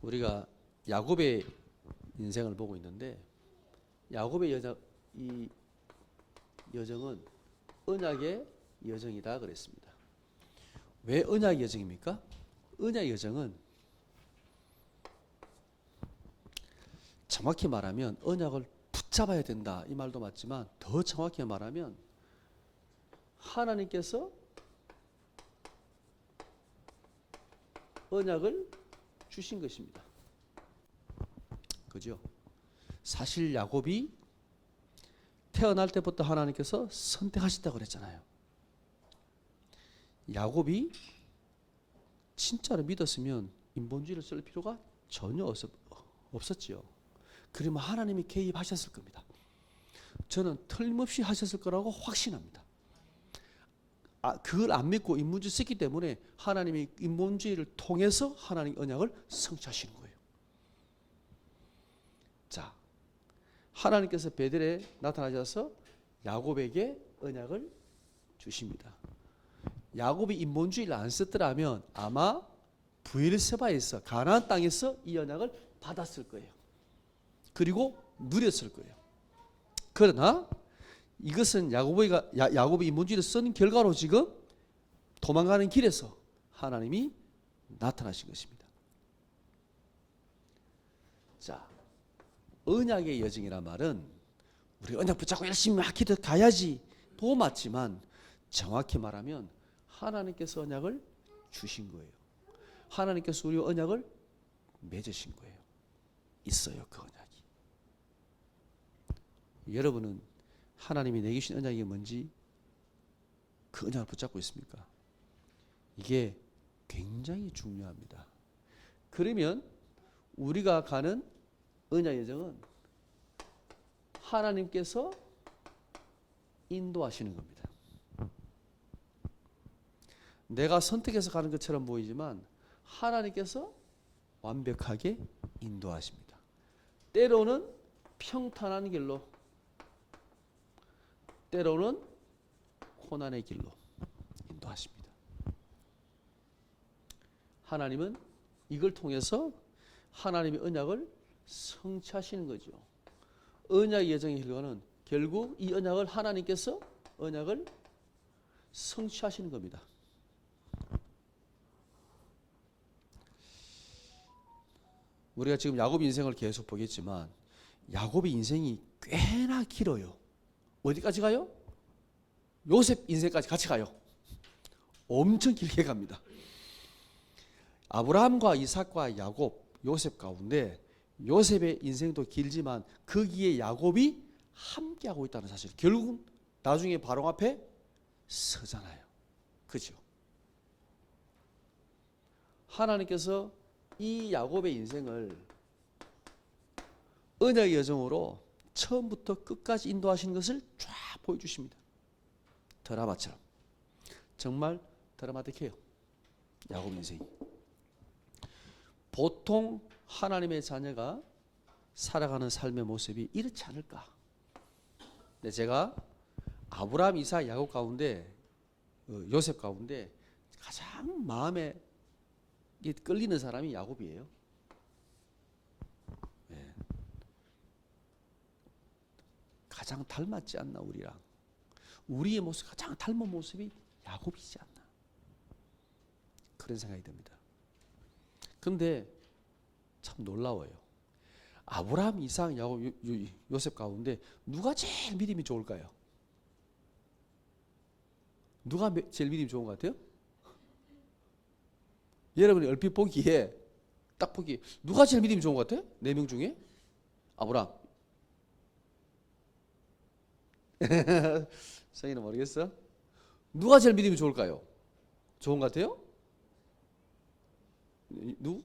우리가 야곱의 인생을 보고 있는데 야곱의 이 여정은 언약의 여정이다 그랬습니다. 왜 언약의 여정입니까? 언약의 여정은 정확히 말하면 언약을 붙잡아야 된다 이 말도 맞지만 더 정확히 말하면 하나님께서 언약을 주신 것입니다. 그죠? 사실 야곱이 태어날 때부터 하나님께서 선택하셨다고 그랬잖아요. 야곱이 진짜로 믿었으면 인본주의를 쓸 필요가 전혀 없었지요. 그러면 하나님이 개입하셨을 겁니다. 저는 틀림없이 하셨을 거라고 확신합니다. 그걸 안 믿고 인본주의 썼기 때문에 하나님이 인본주의를 통해서 하나님 언약을 성취하시는 거예요. 자, 하나님께서 베델에 나타나셔서 야곱에게 언약을 주십니다. 야곱이 인본주의를 안 썼더라면 아마 브엘세바에서 가나안 땅에서 이 언약을 받았을 거예요. 그리고 누렸을 거예요. 그러나 이것은 야곱이 인본주의를 쓴 결과로 지금 도망가는 길에서 하나님이 나타나신 것입니다. 자, 언약의 여정이란 말은 우리 언약 붙잡고 열심히 기도 가야지 도 맞지만 정확히 말하면 하나님께서 언약을 주신 거예요. 하나님께서 우리 언약을 맺으신 거예요. 있어요, 그 언약이. 여러분은 하나님이 내게 주신 언약이 뭔지 그 언약을 붙잡고 있습니까? 이게 굉장히 중요합니다. 그러면 우리가 가는 언약 여정은 하나님께서 인도하시는 겁니다. 내가 선택해서 가는 것처럼 보이지만 하나님께서 완벽하게 인도하십니다. 때로는 평탄한 길로, 때로는 고난의 길로 인도하십니다. 하나님은 이걸 통해서 하나님의 언약을 성취하시는 거죠. 언약의 여정의 결과는 결국 이 언약을 하나님께서 언약을 성취하시는 겁니다. 우리가 지금 야곱 인생을 계속 보겠지만 야곱의 인생이 꽤나 길어요. 어디까지 가요? 요셉 인생까지 같이 가요. 엄청 길게 갑니다. 아브라함과 이삭과 야곱, 요셉 가운데 요셉의 인생도 길지만 거기에 야곱이 함께하고 있다는 사실. 결국은 나중에 바로 앞에 서잖아요. 그죠? 하나님께서 이 야곱의 인생을 언약의 여정으로 처음부터 끝까지 인도하시는 것을 쫙 보여주십니다. 드라마처럼. 정말 드라마틱해요. 야곱 인생이. 보통 하나님의 자녀가 살아가는 삶의 모습이 이렇지 않을까. 근데 제가 아브라함, 이삭, 야곱 가운데 요셉 가운데 가장 마음에 끌리는 사람이 야곱이에요. 네. 가장 닮았지 않나 우리랑. 우리의 모습 가장 닮은 모습이 야곱이지 않나. 그런 생각이 듭니다. 그런데 참 놀라워요. 아브라함, 이삭, 야곱, 요셉 가운데 누가 제일 믿음이 좋을까요? 누가 제일 믿음이 좋은 것 같아요? 여러분이 얼핏 보기에 딱 보기 누가 제일 믿음이 좋은 것 같아요? 4명 중에? 아브라함. 성인은 모르겠어? 누가 제일 믿음이 좋을까요? 좋은 것 같아요? 누구?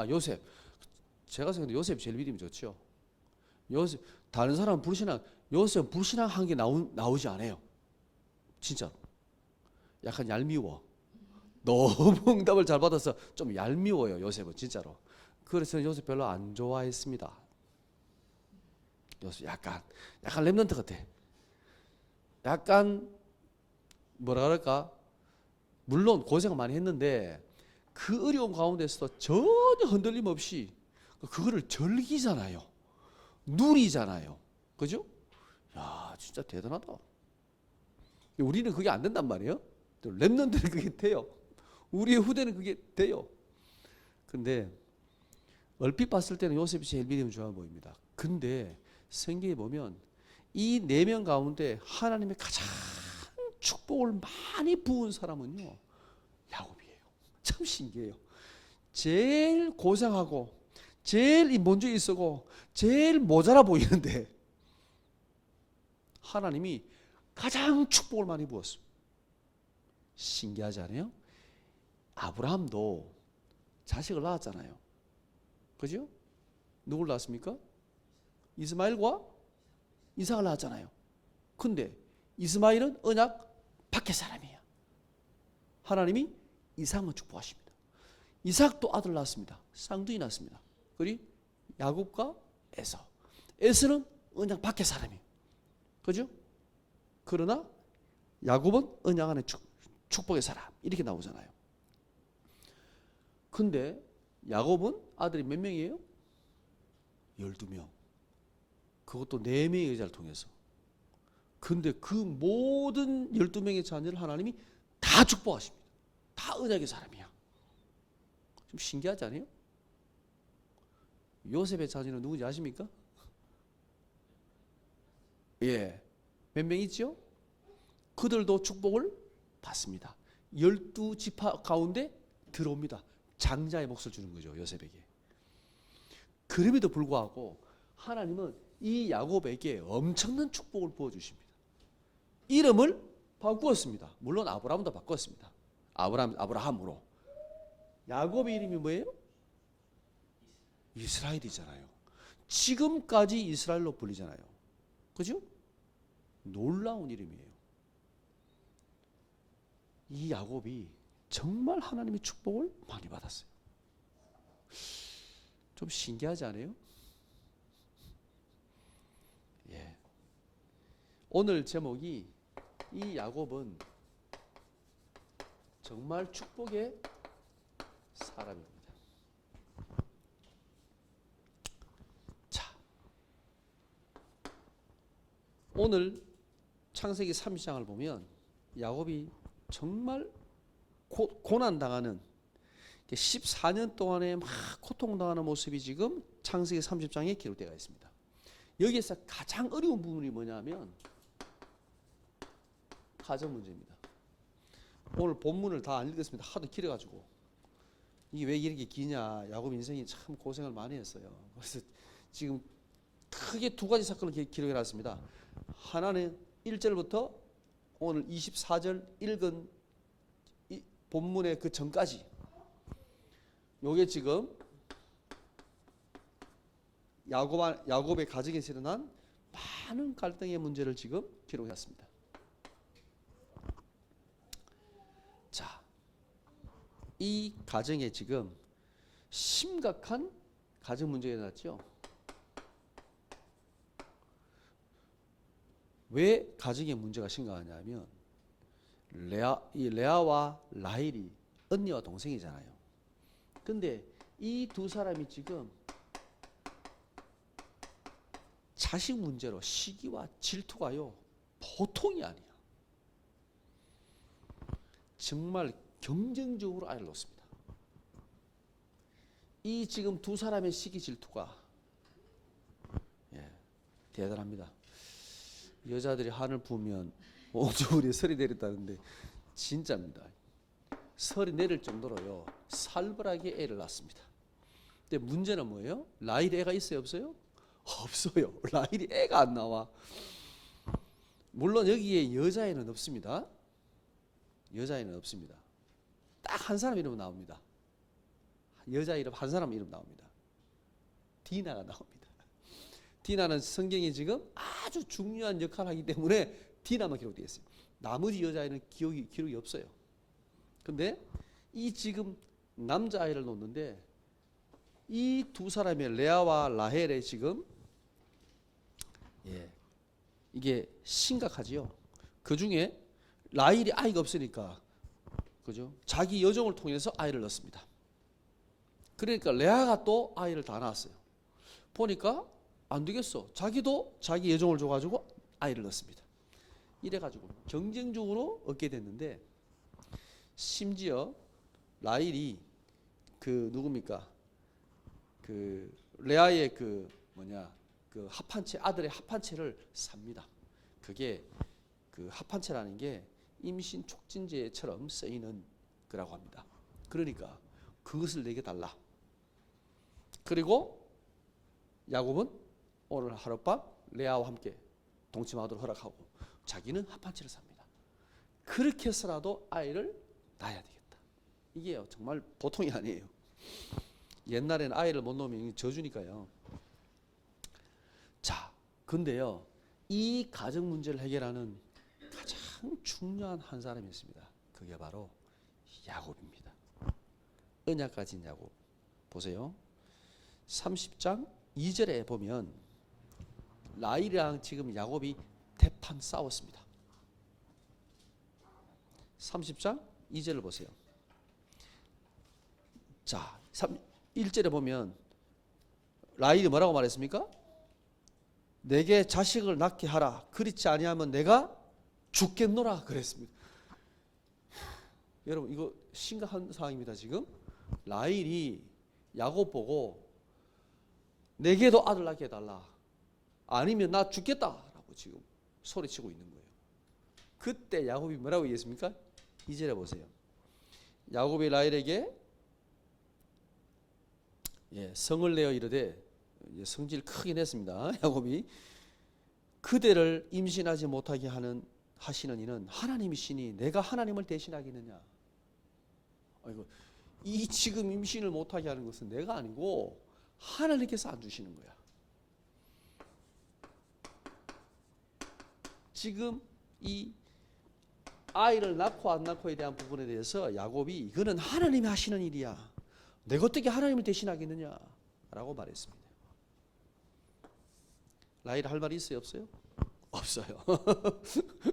요셉. 제가 생각해도 요셉이 제일 믿음이 좋죠. 요셉, 다른 사람은 불신앙, 요셉은 불신앙한 게 나오지 않아요. 진짜로. 약간 얄미워. 너무 응답을 잘 받아서 좀 얄미워요, 요셉은 진짜로. 그래서 요셉 별로 안 좋아했습니다. 요셉 약간 랩런트 같아. 약간 뭐라 그럴까? 물론 고생 많이 했는데 그 어려운 가운데서도 전혀 흔들림 없이 그거를 즐기잖아요. 누리잖아요. 그죠? 야, 진짜 대단하다. 우리는 그게 안 된단 말이에요. 랩런트는 그게 돼요. 우리의 후대는 그게 돼요. 근데 얼핏 봤을 때는 요셉이 제일 믿음이 좋아 보입니다. 근데 성경에 보면 이 4명 가운데 하나님의 가장 축복을 많이 부은 사람은요, 야곱이에요. 참 신기해요. 제일 고생하고 제일 인본주의 쓰고 제일 모자라 보이는데 하나님이 가장 축복을 많이 부었어요. 신기하지 않아요? 아브라함도 자식을 낳았잖아요. 그죠? 누굴 낳았습니까? 이스마엘과 이삭을 낳았잖아요. 근데 이스마엘은 언약 밖의 사람이에요. 하나님이 이삭만 축복하십니다. 이삭도 아들 낳았습니다. 쌍둥이 낳았습니다. 그리고 야곱과 에서. 에서는 언약 밖의 사람이에요. 그죠? 그러나 야곱은 언약 안에 축복의 사람. 이렇게 나오잖아요. 근데 야곱은 아들이 몇 명이에요? 12명. 그것도 4명의 여자를 통해서. 근데 그 모든 12명의 자녀를 하나님이 다 축복하십니다. 다 언약의 사람이야. 좀 신기하지 않아요? 요셉의 자녀는 누군지 아십니까? 예. 몇 명 있죠? 그들도 축복을 받습니다. 12지파 가운데 들어옵니다. 장자의 몫을 주는 거죠, 요셉에게. 그럼에도 불구하고 하나님은 이 야곱에게 엄청난 축복을 부어주십니다. 이름을 바꾸었습니다. 물론 아브라함도 바꿨습니다. 아브라함으로. 야곱의 이름이 뭐예요? 이스라엘이잖아요. 지금까지 이스라엘로 불리잖아요. 그죠? 놀라운 이름이에요. 이 야곱이 정말 하나님의 축복을 많이 받았어요. 좀 신기하지 않아요? 예. 오늘 제목이 이 야곱은 정말 축복의 사람입니다. 자, 오늘 창세기 30장을 보면 야곱이 정말 고난당하는 14년 동안에 막 고통당하는 모습이 지금 창세기 30장에 기록되어 있습니다. 여기에서 가장 어려운 부분이 뭐냐면 가정 문제입니다. 오늘 본문을 다 안 읽었습니다. 하도 길어가지고. 이게 왜 이렇게 기냐. 야곱 인생이 참 고생을 많이 했어요. 그래서 지금 크게 2가지 사건을 기록해놨습니다. 하나는 1절부터 오늘 24절 읽은 본문의 그 전까지. 요게 지금 야곱의 가정에서 일어난 많은 갈등의 문제를 지금 기록했습니다. 자, 이 가정에 지금 심각한 가정 문제가 일어났죠. 왜 가정의 문제가 심각하냐면 레아와 라헬이 언니와 동생이잖아요. 근데 이 2사람이 지금 자식 문제로 시기와 질투가요 보통이 아니야. 정말 경쟁적으로 아이를 놓습니다. 이 지금 2사람의 시기 질투가 대단합니다. 여자들이 한을 부으면 옹주물이 설이 내렸다는데 진짜입니다. 설이 내릴 정도로요 살벌하게 애를 낳습니다. 근데 문제는 뭐예요? 라헬이 애가 있어요, 없어요? 없어요. 라헬이 애가 안 나와. 물론 여기에 여자애는 없습니다. 여자애는 없습니다. 딱 한 사람 이름 나옵니다. 여자 이름 한 사람 이름 나옵니다. 디나가 나옵니다. 디나는 성경에 지금 아주 중요한 역할을 하기 때문에 디나만 기록되어 있어요. 나머지 여자애는 기록이 없어요. 근데 이 지금 남자아이를 놓는데 이 2사람의 레아와 라헬의 지금 이게 심각하지요. 그 중에 라헬이 아이가 없으니까 그죠? 자기 여종을 통해서 아이를 낳습니다. 그러니까 레아가 또 아이를 다 낳았어요. 보니까 안 되겠어. 자기도 자기 여종을 줘가지고 아이를 낳습니다. 이래가지고 경쟁적으로 얻게 됐는데, 심지어 라헬이 그 누굽니까? 그 레아의 그 뭐냐, 그 합한채, 아들의 합한채를 삽니다. 그게 그 합한채라는 게 임신 촉진제처럼 쓰이는 거라고 합니다. 그러니까 그것을 내게 달라. 그리고 야곱은 오늘 하룻밤 레아와 함께 동침하도록 허락하고 자기는 합한채를 삽니다. 그렇게 해서라도 아이를 낳아야 되겠다. 이게 정말 보통이 아니에요. 옛날에는 아이를 못 낳으면 저주니까요. 자, 근데요, 이 가정 문제를 해결하는 가장 중요한 한 사람이 있습니다. 그게 바로 야곱입니다. 언약 가진 야곱. 보세요. 30장 2절에 보면 라헬이랑 지금 야곱이 대판 싸웠습니다. 30장 2절을 보세요. 자, 1절에 보면 라헬이 뭐라고 말했습니까? 내게 자식을 낳게 하라. 그렇지 아니하면 내가 죽겠노라 그랬습니다. 여러분, 이거 심각한 상황입니다. 지금 라헬이 야곱 보고 내게도 아들 낳게 해달라, 아니면 나 죽겠다라고 지금 소리치고 있는 거예요. 그때 야곱이 뭐라고 얘기했습니까? 2절에 보세요. 야곱이 라헬에게 성을 내어 이르되, 성질 크게 냈습니다. 야곱이 그대를 임신하지 못하게 하시는 이는 하나님이시니 내가 하나님을 대신하겠느냐. 아이고, 이 지금 임신을 못하게 하는 것은 내가 아니고 하나님께서 안 주시는 거야. 지금 이 아이를 낳고 안 낳고에 대한 부분에 대해서 야곱이 이거는 하나님이 하시는 일이야, 내가 어떻게 하나님을 대신하겠느냐 라고 말했습니다. 라헬 할 말이 있어요, 없어요? 없어요.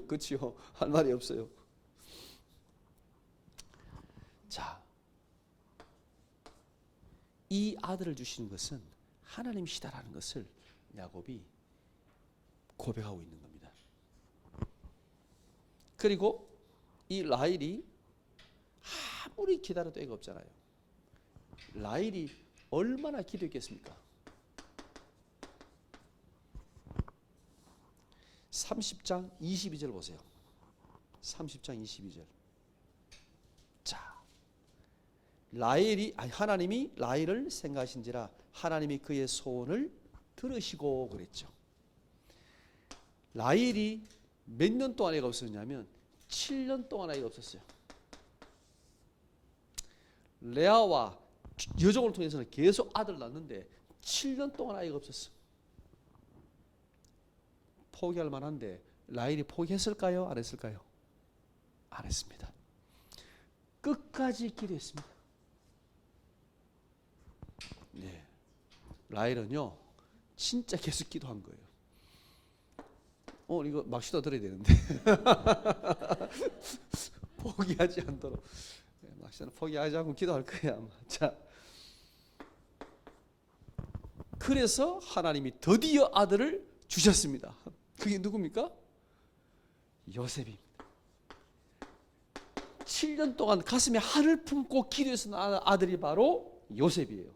그렇죠. 할 말이 없어요. 자, 이 아들을 주시는 것은 하나님이시다라는 것을 야곱이 고백하고 있는 겁니다. 그리고 이 라헬이 아무리 기다려도 애가 없잖아요. 라헬이 얼마나 기도했겠습니까? 30장 22절 보세요. 30장 22절. 자, 하나님이 라헬을 생각하신지라 하나님이 그의 소원을 들으시고 그랬죠. 라헬이 몇 년 동안 애가 없었냐면 7년 동안 아이가 없었어요. 레아와 여종을 통해서는 계속 아들 낳는데 7년 동안 아이가 없었어. 포기할 만한데 라헬이 포기했을까요? 안 했을까요? 안 했습니다. 끝까지 기도했습니다. 네, 라헬은요 진짜 계속 기도한 거예요. 이거 막시도 들어야 되는데 포기하지 않도록. 막시는 포기하지 않고 기도할 거야 아마. 자, 그래서 하나님이 드디어 아들을 주셨습니다. 그게 누굽니까? 요셉입니다. 7년 동안 가슴에 한을 품고 기도해서 낳은 아들이 바로 요셉이에요.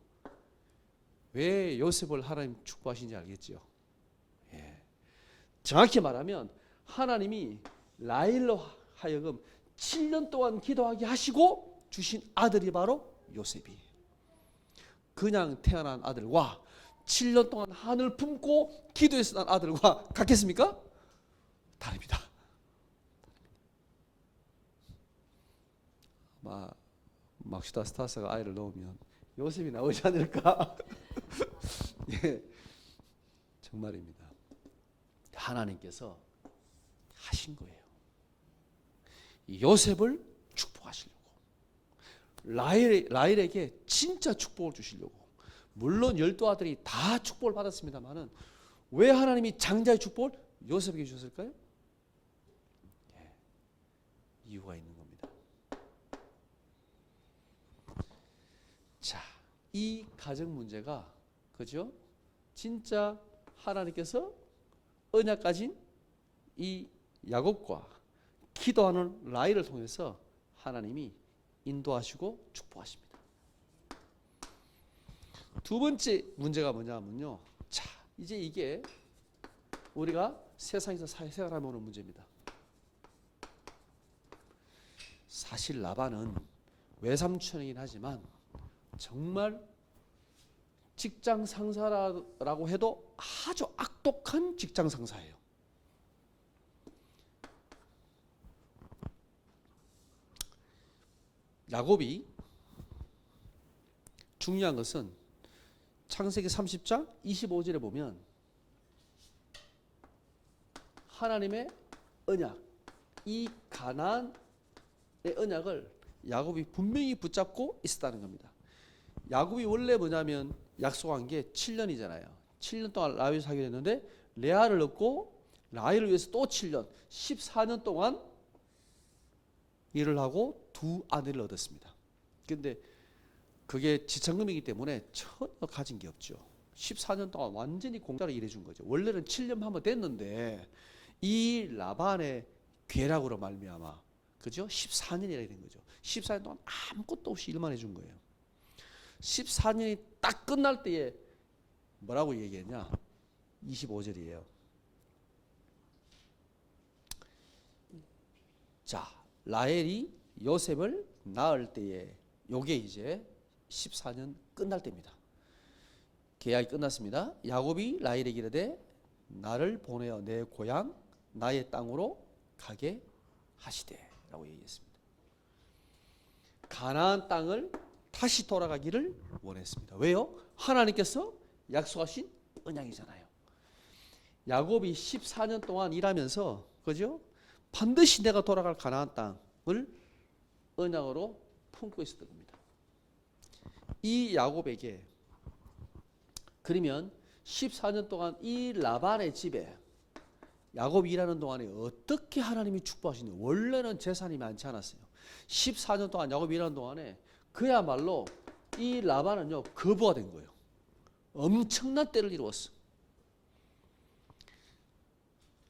왜 요셉을 하나님 축복하신지 알겠죠? 정확히 말하면 하나님이 라헬로 하여금 7년 동안 기도하게 하시고 주신 아들이 바로 요셉이에요. 그냥 태어난 아들과 7년 동안 한을 품고 기도해서 난 아들과 같겠습니까? 다릅니다. 막시다 스타스가 아이를 낳으면 요셉이 나오지 않을까? 예, 정말입니다. 하나님께서 하신 거예요. 요셉을 축복하시려고, 라헬에게 진짜 축복을 주시려고. 물론 12아들이 다 축복을 받았습니다만은 왜 하나님이 장자의 축복을 요셉에게 주셨을까요? 이유가 있는 겁니다. 자, 이 가정 문제가 그죠? 진짜 하나님께서 언약 가진 이 야곱과 기도하는 라헬을 통해서 하나님이 인도하시고 축복하십니다. 두 번째 문제가 뭐냐면요. 자, 이제 이게 우리가 세상에서 사회생활하면 오는 문제입니다. 사실 라반은 외삼촌이긴 하지만 정말 직장 상사라고 해도 아주 악독한 직장 상사예요. 야곱이 중요한 것은 창세기 30장 25절에 보면 하나님의 언약, 이 가나안의 언약을 야곱이 분명히 붙잡고 있었다는 겁니다. 야곱이 원래 뭐냐면 약속한 게 7년이잖아요. 7년 동안 라헬을 사귀게 됐는데 레아를 얻고 라헬을 위해서 또 7년, 14년 동안 일을 하고 두 아내를 얻었습니다. 그런데 그게 지참금이기 때문에 전혀 가진 게 없죠. 14년 동안 완전히 공짜로 일해 준 거죠. 원래는 7년 하면 됐는데 이 라반의 괴락으로 말미암아 그죠? 14년이라 된 거죠. 14년 동안 아무것도 없이 일만 해준 거예요. 14년이 딱 끝날 때에 뭐라고 얘기했냐? 25절이에요. 자, 라헬이 요셉을 낳을 때에 요게 이제 14년 끝날 때입니다. 계약이 끝났습니다. 야곱이 라헬에게 이르되 나를 보내어 내 고향 나의 땅으로 가게 하시되라고 얘기했습니다. 가나안 땅을 다시 돌아가기를 원했습니다. 왜요? 하나님께서 약속하신 언약이잖아요. 야곱이 14년 동안 일하면서 그죠? 반드시 내가 돌아갈 가나안 땅을 언약으로 품고 있었던 겁니다. 이 야곱에게 그러면 14년 동안 이 라반의 집에 야곱이 일하는 동안에 어떻게 하나님이 축복하시는지 원래는 재산이 많지 않았어요. 14년 동안 야곱이 일하는 동안에 그야말로 이 라반은요 거부가 된 거예요. 엄청난 때를 이루었어.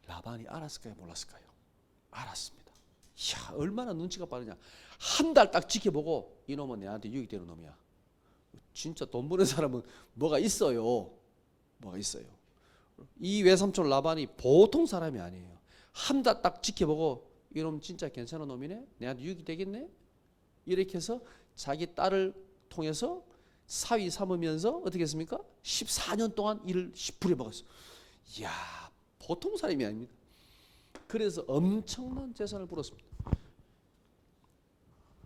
라반이 알았을까요? 몰랐을까요? 알았습니다. 이야, 얼마나 눈치가 빠르냐. 한 달 딱 지켜보고 이놈은 내한테 유익되는 놈이야. 진짜 돈 버는 사람은 뭐가 있어요. 뭐가 있어요. 이 외삼촌 라반이 보통 사람이 아니에요. 한 달 딱 지켜보고 이놈 진짜 괜찮은 놈이네. 내한테 유익이 되겠네. 이렇게 해서 자기 딸을 통해서 사위 삼으면서 어떻게 했습니까? 14년 동안 일을 부려먹었어. 이야, 보통 사람이 아닙니다. 그래서 엄청난 재산을 불었습니다.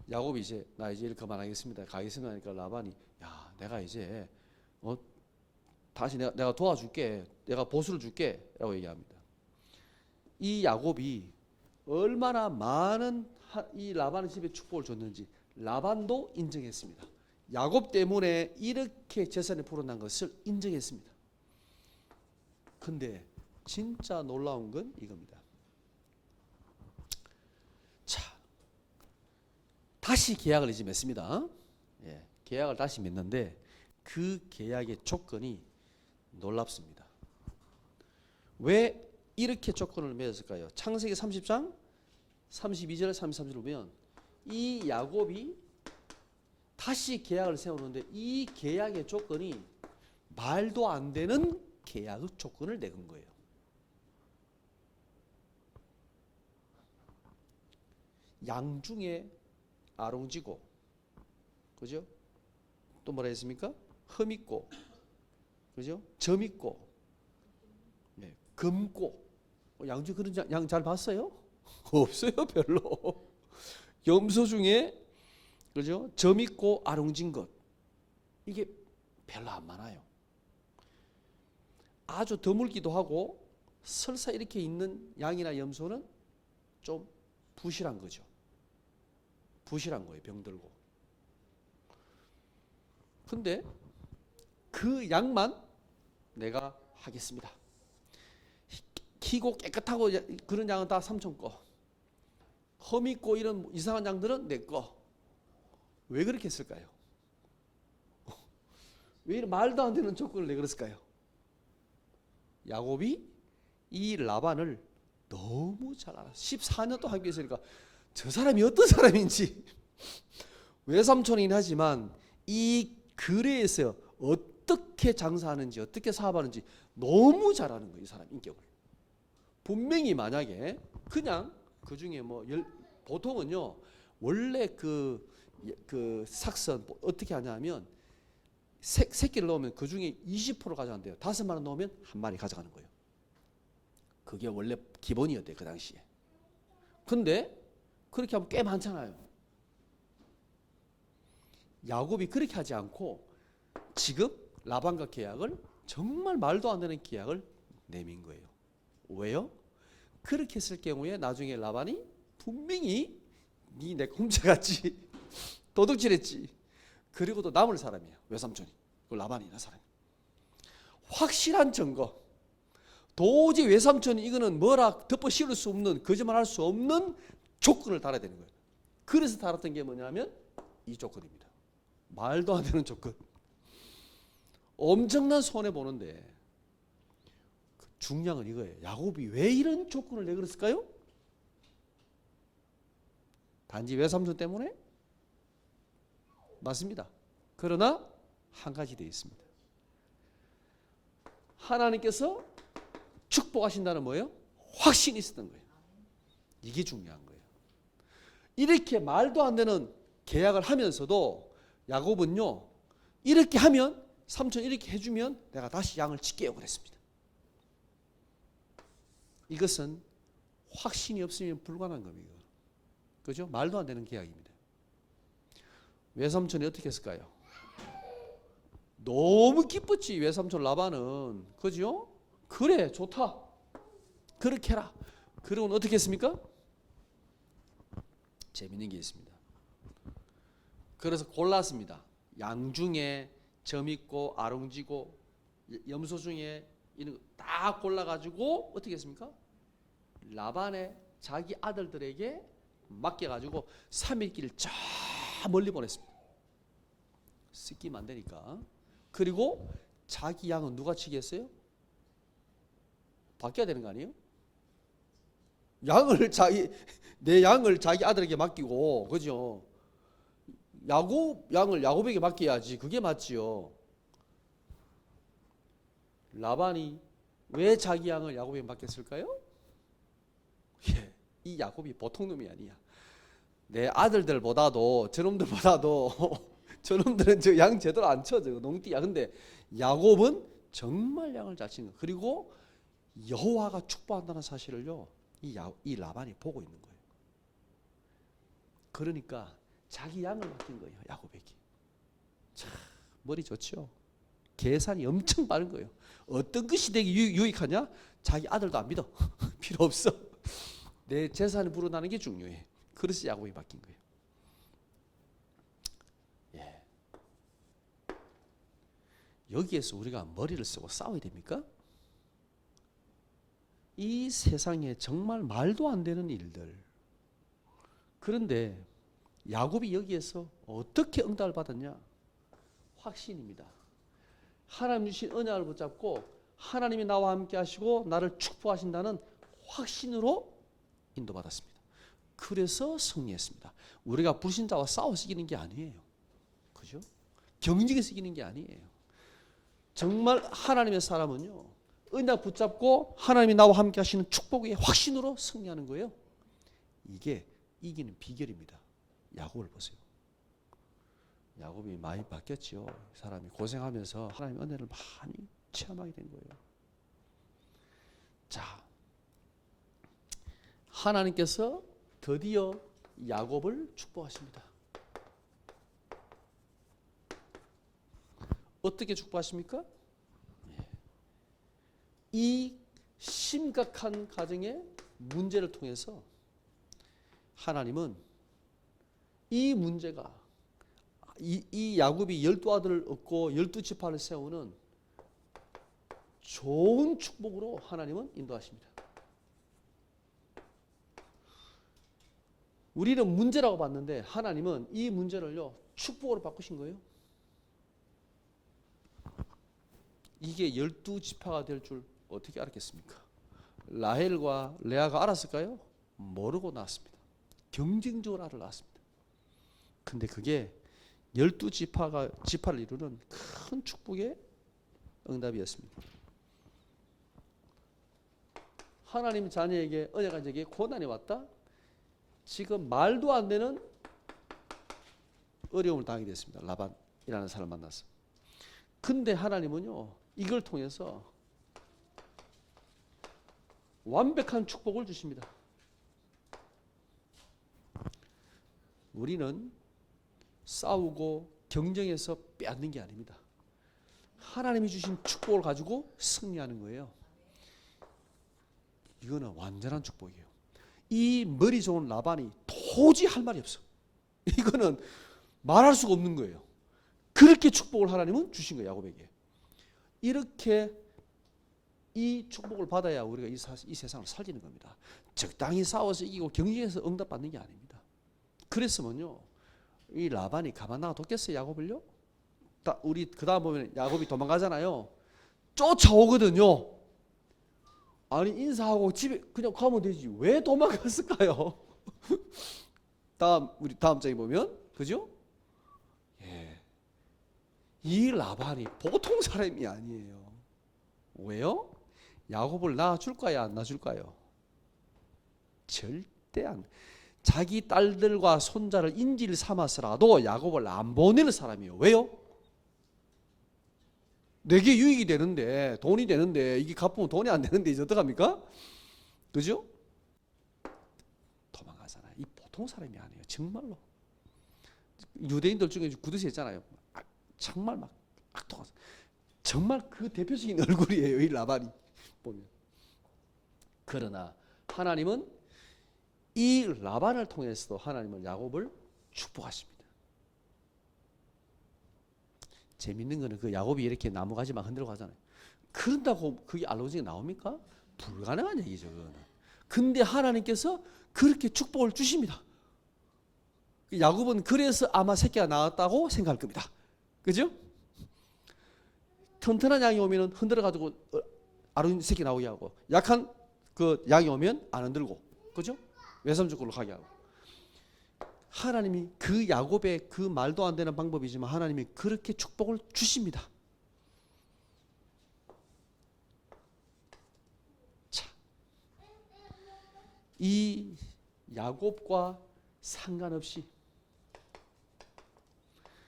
야곱이 이제 나 이제 일 그만하겠습니다. 가겠습니다 하니까 라반이 야, 내가 이제 다시 내가 도와줄게. 내가 보수를 줄게. 라고 얘기합니다. 이 야곱이 얼마나 많은 이 라반의 집에 축복을 줬는지 라반도 인정했습니다. 야곱 때문에 이렇게 재산이 불어난 것을 인정했습니다. 근데 진짜 놀라운 건 이겁니다. 자, 다시 계약을 이제 맺습니다. 예, 계약을 다시 맺는데 그 계약의 조건이 놀랍습니다. 왜 이렇게 조건을 맺었을까요? 창세기 30장 32절 33절을 보면 이 야곱이 다시 계약을 세우는데 이 계약의 조건이 말도 안 되는 계약의 조건을 내건 거예요. 양 중에 아롱지고, 그죠? 또 뭐라 했습니까? 흠 있고, 그죠? 점 있고, 네, 금고. 양 중에 그런 양 잘 봤어요? 없어요, 별로. 염소 중에, 그죠? 점 있고 아롱진 것. 이게 별로 안 많아요. 아주 드물기도 하고, 설사 이렇게 있는 양이나 염소는 좀 부실한 거죠. 부실한 거예요, 병들고. 근데 그 양만 내가 하겠습니다. 희고 깨끗하고 그런 양은 다 삼촌 거. 흠 있고 이런 이상한 양들은 내 거. 왜 그렇게 했을까요? 왜 이런 말도 안 되는 조건을 내걸었을까요? 야곱이 이 라반을 너무 잘 알아. 14년 동안 함께 있으니까 저 사람이 어떤 사람인지 외삼촌이긴 하지만 이 거래에서 어떻게 장사하는지 어떻게 사업하는지 너무 잘 아는 거예요. 이 사람 인격을. 분명히 만약에 그냥 그 중에 뭐 보통은요 원래 그 삭선 어떻게 하냐면 새끼를 넣으면 그 중에 20% 가져간대요. 5마리 넣으면 1마리 가져가는 거예요. 그게 원래 기본이었대요 그 당시에. 근데 그렇게 하면 꽤 많잖아요. 야곱이 그렇게 하지 않고 지금 라반과 계약을 정말 말도 안 되는 계약을 내민 거예요. 왜요? 그렇게 했을 경우에 나중에 라반이 분명히 니 내 훔쳐갔지 도둑질했지. 그리고 또 남을 사람이야 외삼촌이. 그 라반이나 사람이. 확실한 증거. 도저히 외삼촌이 이거는 뭐라 덮어 씌울 수 없는 거짓말할 수 없는 조건을 달아야 되는 거예요. 그래서 달았던 게 뭐냐면 이 조건입니다. 말도 안 되는 조건. 엄청난 손해 보는데 중요한 건 이거예요. 야곱이 왜 이런 조건을 내걸었을까요? 단지 외삼촌 때문에? 맞습니다. 그러나 한 가지 되어 있습니다. 하나님께서 축복하신다는 뭐예요? 확신이 있었던 거예요. 이게 중요한 거예요. 이렇게 말도 안 되는 계약을 하면서도 야곱은요 이렇게 하면 삼촌 이렇게 해주면 내가 다시 양을 칠게요 그랬습니다. 이것은 확신이 없으면 불가능한 겁니다. 그죠? 말도 안 되는 계약입니다. 외삼촌이 어떻게 했을까요? 너무 기뻤지 외삼촌 라반은. 그죠? 그래 좋다 그렇게 해라. 그러고는 어떻게 했습니까? 재밌는 게 있습니다. 그래서 골랐습니다. 양 중에 점 있고 아롱지고 염소 중에 이런 다 골라가지고 어떻게 했습니까? 라반의 자기 아들들에게 맡겨가지고 3일길 저 멀리 보냈습니다. 씻기면 안 되니까. 그리고 자기 양은 누가 치겠어요? 바뀌어야 되는 거 아니에요? 내 양을 자기 아들에게 맡기고, 그죠? 양을 야곱에게 맡겨야지. 그게 맞지요. 라반이 왜 자기 양을 야곱에게 맡겼을까요? 예, 이 야곱이 보통 놈이 아니야. 내 아들들보다도 저놈들보다도 저놈들은 저 양 제대로 안 쳐. 저 농띠야. 근데 야곱은 정말 양을 잘 치는 거예요. 그리고 여호와가 축복한다는 사실을요. 이 라반이 보고 있는 거예요. 그러니까 자기 양을 맡긴 거예요. 야곱에게. 참 머리 좋죠. 계산이 엄청 빠른 거예요. 어떤 것이 되게 유익하냐? 자기 아들도 안 믿어. 필요 없어. 내 재산을 불어나는 게 중요해. 그래서 야곱이 맡긴 거예요. 예. 여기에서 우리가 머리를 쓰고 싸워야 됩니까? 이 세상에 정말 말도 안 되는 일들. 그런데 야곱이 여기에서 어떻게 응답을 받았냐? 확신입니다. 하나님 주신 언약을 붙잡고 하나님이 나와 함께 하시고 나를 축복하신다는 확신으로 인도받았습니다. 그래서 승리했습니다. 우리가 불신자와 싸워서 이기는 게 아니에요. 그죠? 경쟁에서 이기는 게 아니에요. 정말 하나님의 사람은요. 언약 붙잡고 하나님이 나와 함께 하시는 축복의 확신으로 승리하는 거예요. 이게 이기는 비결입니다. 야곱을 보세요. 야곱이 많이 바뀌었죠. 사람이 고생하면서 하나님의 은혜를 많이 체험하게 된 거예요. 자, 하나님께서 드디어 야곱을 축복하십니다. 어떻게 축복하십니까? 이 심각한 가정의 문제를 통해서 하나님은 이 문제가 이 야곱이 12아들을 얻고 12지파를 세우는 좋은 축복으로 하나님은 인도하십니다. 우리는 문제라고 봤는데 하나님은 이 문제를요 축복으로 바꾸신 거예요. 이게 12지파가 될 줄 어떻게 알았겠습니까? 라헬과 레아가 알았을까요? 모르고 낳았습니다. 경쟁적으로 알아 낳았습니다. 근데 그게 12지파를 이루는 큰 축복의 응답이었습니다. 하나님 자녀에게 언약한 적에 고난이 왔다. 지금 말도 안 되는 어려움을 당하게 됐습니다. 라반이라는 사람을 만났어. 근데 하나님은요, 이걸 통해서 완벽한 축복을 주십니다. 우리는 싸우고 경쟁해서 빼앗는 게 아닙니다. 하나님이 주신 축복을 가지고 승리하는 거예요. 이거는 완전한 축복이에요. 이 머리 좋은 라반이 도저히 할 말이 없어. 이거는 말할 수가 없는 거예요. 그렇게 축복을 하나님은 주신 거예요. 야곱에게. 이렇게 이 축복을 받아야 우리가 이 세상을 살리는 겁니다. 적당히 싸워서 이기고 경쟁해서 응답받는 게 아닙니다. 그랬으면요, 이 라반이 가만 놔뒀겠어요, 야곱을요? 우리 그 다음 보면 야곱이 도망가잖아요. 쫓아오거든요. 아니 인사하고 집에 그냥 가면 되지 왜 도망갔을까요? 우리 다음 장에 보면, 그죠? 예, 이 라반이 보통 사람이 아니에요. 왜요? 야곱을 낳아줄까요, 안 낳아줄까요? 절대 안. 자기 딸들과 손자를 인질 삼아서라도 야곱을 안 보내는 사람이에요. 왜요? 내게 유익이 되는데, 돈이 되는데, 이게 갚으면 돈이 안 되는데 이제 어떡합니까? 그죠? 도망가잖아요. 이 보통 사람이 아니에요. 정말로. 유대인들 중에 구두쇠 있잖아요. 정말 막 악독한, 정말 그 대표적인 얼굴이에요, 이 라반이 보면. 그러나 하나님은 이 라반을 통해서도 하나님은 야곱을 축복하십니다. 재밌는 거는 그 야곱이 이렇게 나무가지만 흔들고 가잖아요. 그런다고 그게 알로징이 나옵니까? 불가능한 얘기죠, 그거는. 근데 하나님께서 그렇게 축복을 주십니다. 야곱은 그래서 아마 새끼가 나왔다고 생각할 겁니다. 그죠? 튼튼한 양이 오면 흔들어가지고 아론 새끼 나오게 하고, 약한 그 양이 오면 안 흔들고, 그죠? 외삼촌으로 가게 하고. 하나님이 그 야곱의 그 말도 안 되는 방법이지만 하나님이 그렇게 축복을 주십니다. 자, 이 야곱과 상관없이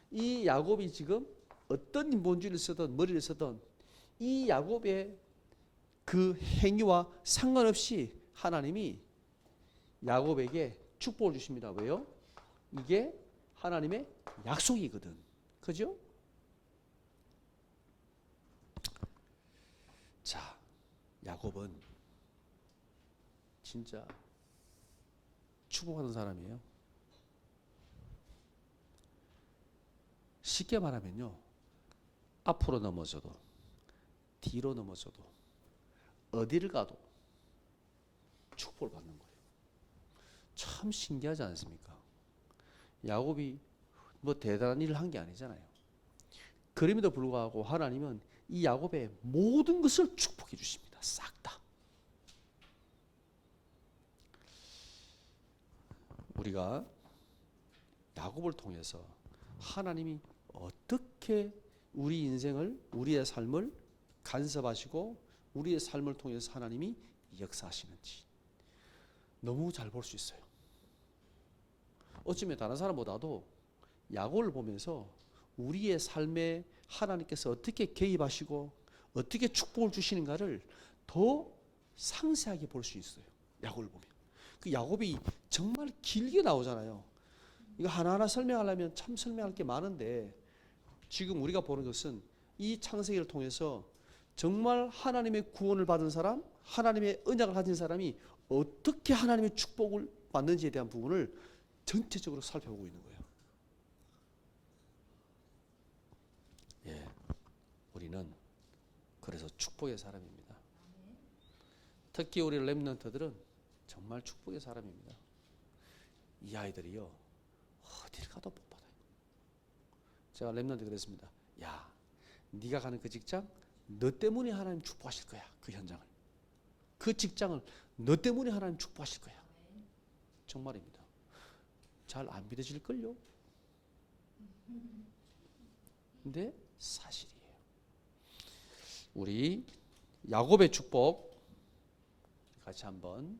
이 야곱이 지금 어떤 인본주의를 쓰든 머리를 쓰든 이 야곱의 그 행위와 상관없이 하나님이 야곱에게 축복을 주십니다. 왜요? 이게 하나님의 약속이거든. 그죠? 자, 야곱은 진짜 축복하는 사람이에요. 쉽게 말하면요, 앞으로 넘어져도 뒤로 넘어져도 어디를 가도 축복을 받는 거예요. 참 신기하지 않습니까? 야곱이 뭐 대단한 일을 한 게 아니잖아요. 그럼에도 불구하고 하나님은 이 야곱의 모든 것을 축복해 주십니다. 싹 다. 우리가 야곱을 통해서 하나님이 어떻게 우리 인생을, 우리의 삶을 간섭하시고 우리의 삶을 통해서 하나님이 역사하시는지 너무 잘 볼 수 있어요. 어쩌면 다른 사람보다도 야곱을 보면서 우리의 삶에 하나님께서 어떻게 개입하시고 어떻게 축복을 주시는가를 더 상세하게 볼 수 있어요. 야곱을 보면. 그 야곱이 정말 길게 나오잖아요. 이거 하나하나 설명하려면 참 설명할 게 많은데 지금 우리가 보는 것은 이 창세기를 통해서 정말 하나님의 구원을 받은 사람, 하나님의 언약을 가진 사람이 어떻게 하나님의 축복을 받는지에 대한 부분을 전체적으로 살펴보고 있는 거예요. 예, 우리는 그래서 축복의 사람입니다. 특히 우리 렘넌트들은 정말 축복의 사람입니다. 이 아이들이요, 어딜 가도 복 받아요. 제가 렘넌트 그랬습니다. 야, 네가 가는 그 직장 너 때문에 하나님 축복하실 거야. 그 현장을. 그 직장을 너 때문에 하나님 축복하실 거야. 정말입니다. 잘 안 믿어질걸요? 근데 사실이에요. 우리 야곱의 축복 같이 한번